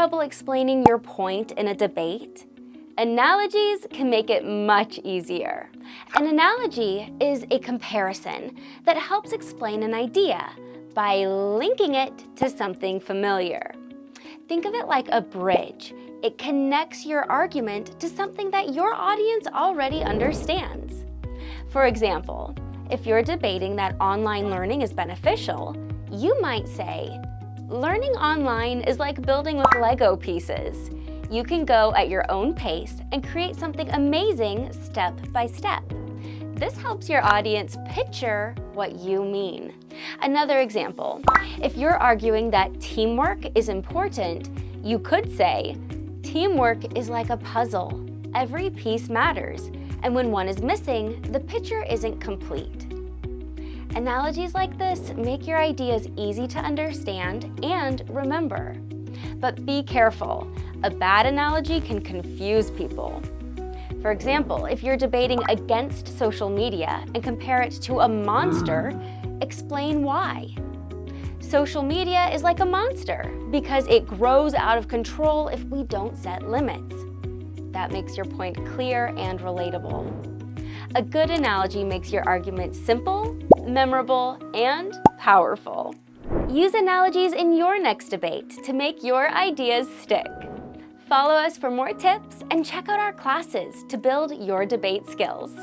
trouble explaining your point in a debate? Analogies can make it much easier. An analogy is a comparison that helps explain an idea by linking it to something familiar. Think of it like a bridge. It connects your argument to something that your audience already understands. For example, if you're debating that online learning is beneficial, you might say, learning online is like building with Lego pieces. You can go at your own pace and create something amazing step by step. This helps your audience picture what you mean. Another example, if you're arguing that teamwork is important, you could say, teamwork is like a puzzle. Every piece matters, and when one is missing, the picture isn't complete. Analogies like this make your ideas easy to understand and remember. But be careful. A bad analogy can confuse people. For example, if you're debating against social media and compare it to a monster, explain why. Social media is like a monster because it grows out of control if we don't set limits. That makes your point clear and relatable. A good analogy makes your argument simple, memorable, and powerful. Use analogies in your next debate to make your ideas stick. Follow us for more tips and check out our classes to build your debate skills.